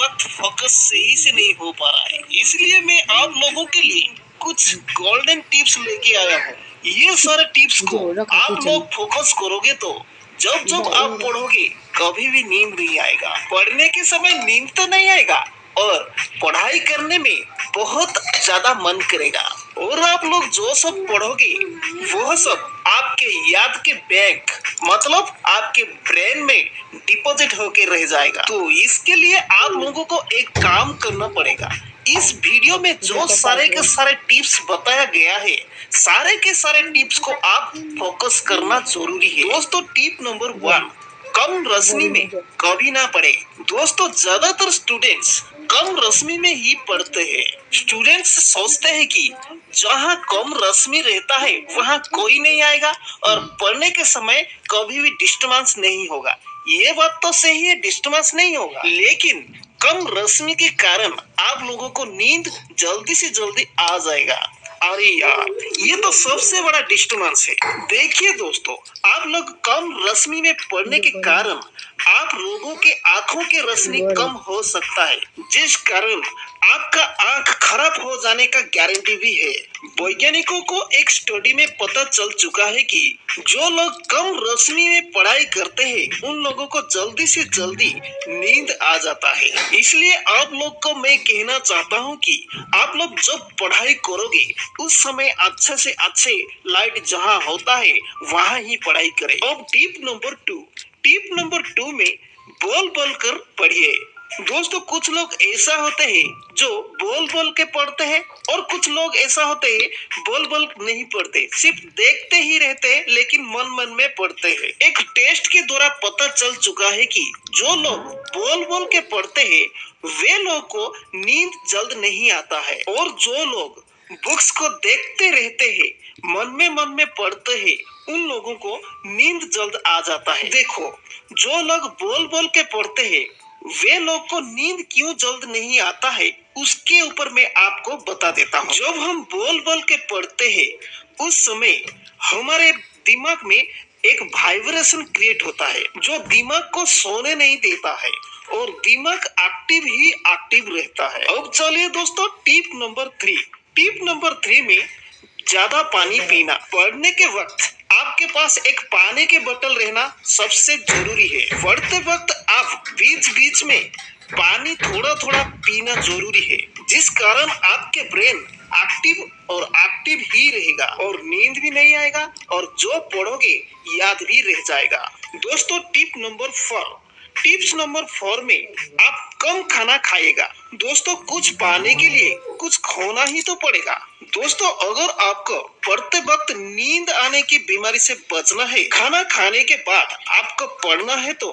वक्त फोकस सही से नहीं हो पा रहा है, इसलिए मैं आप लोगों के लिए कुछ गोल्डन टिप्स लेके आया हूँ। ये सारे टिप्स को आप लोग फोकस करोगे तो जब जब आप पढ़ोगे कभी भी नींद नहीं आएगा। पढ़ने के समय नींद तो नहीं आएगा और पढ़ाई करने में बहुत ज्यादा मन करेगा और आप लोग जो सब पढ़ोगे वह सब आपके याद के बैंक मतलब आपके ब्रेन में डिपॉजिट होके रह जाएगा। तो इसके लिए आप लोगों को एक काम करना पड़ेगा। इस वीडियो में जो सारे के सारे टिप्स बताया गया है, सारे के सारे टिप्स को आप फोकस करना जरूरी है। दोस्तों, टिप नंबर 1, कम रोशनी में कभी ना पढ़े। दोस्तों, ज्यादातर स्टूडेंट्स कम रोशनी में ही पढ़ते हैं। स्टूडेंट्स सोचते हैं कि जहाँ कम रोशनी रहता है वहाँ कोई नहीं आएगा और पढ़ने के समय कभी भी डिस्टर्बेंस नहीं होगा। ये बात तो सही है, डिस्टर्बेंस नहीं होगा, लेकिन कम रोशनी के कारण आप लोगों को नींद जल्दी से जल्दी आ जाएगा। अरे यार, ये तो सबसे बड़ा डिस्टर्बेंस है। देखिए दोस्तों, आप लोग कम रोशनी में पढ़ने के कारण आप लोगों के आंखों की रोशनी कम हो सकता है, जिस कारण आपका आंख खराब हो जाने का गारंटी भी है। वैज्ञानिकों को एक स्टडी में पता चल चुका है कि जो लोग कम रोशनी में पढ़ाई करते हैं उन लोगों को जल्दी से जल्दी नींद आ जाता है। इसलिए आप लोग को मैं कहना चाहता हूँ कि आप लोग जब पढ़ाई करोगे उस समय अच्छे से अच्छे लाइट जहाँ होता है वहाँ ही पढ़ाई करें। अब टिप नंबर 2 में बोल बोल कर पढ़िए। दोस्तों, कुछ लोग ऐसा होते हैं जो बोल बोल के पढ़ते हैं और कुछ लोग ऐसा होते हैं बोल बोल नहीं पढ़ते, सिर्फ देखते ही रहते हैं लेकिन मन मन में पढ़ते हैं। एक टेस्ट के द्वारा पता चल चुका है कि जो लोग बोल बोल के पढ़ते हैं वे लोग को नींद जल्द नहीं आता है और जो लोग बुक्स को देखते रहते हैं मन में पढ़ते हैं उन लोगों को नींद जल्द आ जाता है। देखो, जो लोग बोल बोल के पढ़ते हैं वे लोग को नींद क्यों जल्द नहीं आता है उसके ऊपर मैं आपको बता देता हूँ। जब हम बोल बोल के पढ़ते हैं उस समय हमारे दिमाग में एक वाइब्रेशन क्रिएट होता है जो दिमाग को सोने नहीं देता है और दिमाग एक्टिव रहता है। अब चलिए दोस्तों, टिप नंबर 3 में ज्यादा पानी पीना। पढ़ने के वक्त आपके पास एक पानी के बोतल रहना सबसे जरूरी है। पढ़ते वक्त आप बीच में पानी थोड़ा थोड़ा पीना जरूरी है, जिस कारण आपके ब्रेन एक्टिव ही रहेगा और नींद भी नहीं आएगा और जो पढ़ोगे याद भी रह जाएगा। दोस्तों, टिप्स नंबर 4 में आप कम खाना खाएगा। दोस्तों, कुछ पाने के लिए कुछ खोना ही तो पड़ेगा। दोस्तों, अगर आपको पढ़ते वक्त नींद आने की बीमारी से बचना है, खाना खाने के बाद आपको पढ़ना है तो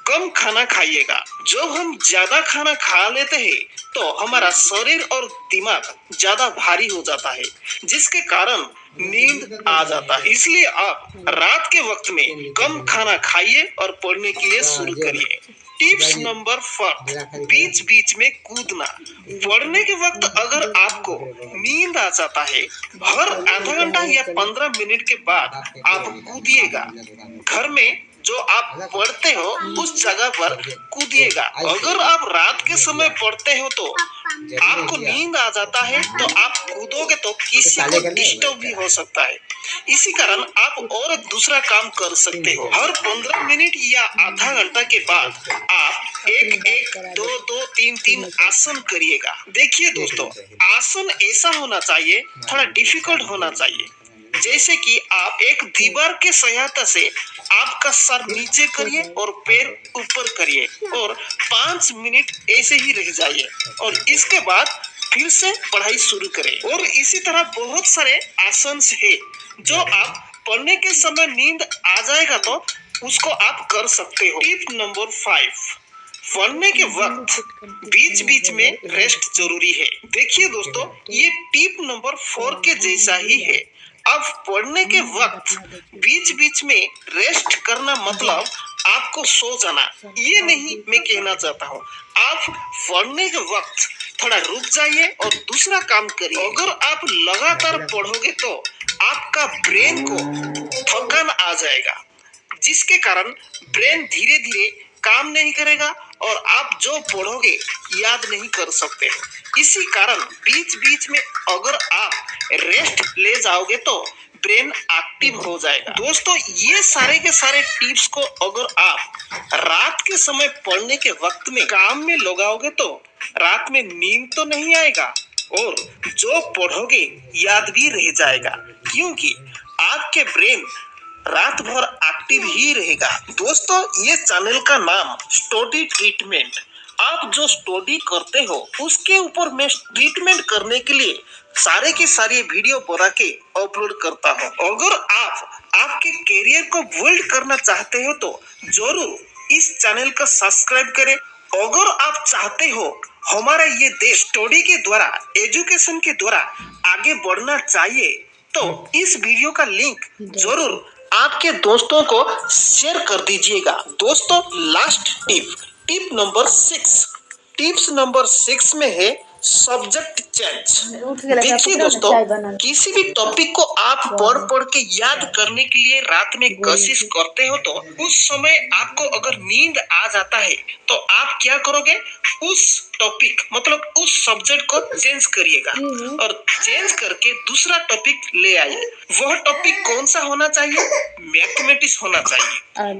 कम खाना खाइएगा। जब हम ज्यादा खाना खा लेते हैं तो हमारा शरीर और दिमाग ज्यादा भारी हो जाता है, जिसके कारण नींद आ जाता है। इसलिए आप रात के वक्त में कम खाना खाइए और पढ़ने के लिए शुरू करिए। टिप्स नंबर 4, बीच में कूदना। पढ़ने के वक्त अगर आपको नींद आ जाता है, हर आधा घंटा या 15 मिनट के बाद आप कूदिएगा। घर में जो आप पढ़ते हो उस जगह पर कूदिएगा। अगर आप रात के समय पढ़ते हो तो आपको नींद आ जाता है तो आप कूदोगे तो किसी को डिस्टर्ब भी हो सकता है। इसी कारण आप और एक दूसरा काम कर सकते हो। हर 15 मिनट या आधा घंटा के बाद आप एक 2 3 आसन करिएगा। देखिए दोस्तों, आसन ऐसा होना चाहिए, थोड़ा डिफिकल्ट होना चाहिए, जैसे कि आप एक दीवार के सहायता से आपका सर नीचे करिए और पैर ऊपर करिए और 5 मिनट ऐसे ही रह जाइए और इसके बाद फिर से पढ़ाई शुरू करें। और इसी तरह बहुत सारे आसन है जो आप पढ़ने के समय नींद आ जाएगा तो उसको आप कर सकते हो। टिप नंबर 5, पढ़ने के वक्त बीच में रेस्ट जरूरी है। देखिए दोस्तों, ये टिप नंबर 4 के जैसा ही है। अब पढ़ने के वक्त बीच में रेस्ट करना मतलब आपको सो जाना, ये नहीं मैं कहना चाहता हूँ। आप पढ़ने के वक्त थोड़ा रुक जाइए और दूसरा काम करिए। अगर आप लगातार पढ़ोगे तो आपका ब्रेन को थकान आ जाएगा, जिसके कारण ब्रेन धीरे धीरे काम नहीं करेगा और आप जो पढ़ोगे याद नहीं कर सकते हो। इसी कारण बीच बीच में अगर आप रेस्ट ले जाओगे तो ब्रेन एक्टिव हो जाएगा। दोस्तों, ये सारे के सारे टिप्स को अगर आप रात के समय पढ़ने के वक्त में काम में लगाओगे तो रात में नींद तो नहीं आएगा और जो पढ़ोगे याद भी रह जाएगा, क्योंकि आपके ब्रेन रात भर एक्टिव ही रहेगा। दोस्तों, ये चैनल का नाम स्टडी ट्रीटमेंट। आप जो स्टडी करते हो उसके ऊपर मैं ट्रीटमेंट करने के लिए सारे के सारे वीडियो बना के अपलोड करता हूँ। अगर आप आपके करियर को बिल्ड करना चाहते हो तो जरूर इस चैनल को सब्सक्राइब करें। अगर आप चाहते हो हमारा ये देश स्टडी के द्वारा, एजुकेशन के द्वारा आगे बढ़ना चाहिए तो इस वीडियो का लिंक जरूर आपके दोस्तों को शेयर कर दीजिएगा। दोस्तों, last tip number 6। Tips number 6 में है सब्जेक्ट चेंज। देखिए दोस्तों, किसी भी टॉपिक को आप पढ़ के याद करने के लिए रात में कोशिश करते हो तो उस समय आपको अगर नींद आ जाता है तो आप क्या करोगे, उस टॉपिक मतलब उस सब्जेक्ट को चेंज करिएगा और चेंज करके दूसरा टॉपिक ले आइए। वह टॉपिक कौन सा होना चाहिए? मैथमेटिक्स होना चाहिए।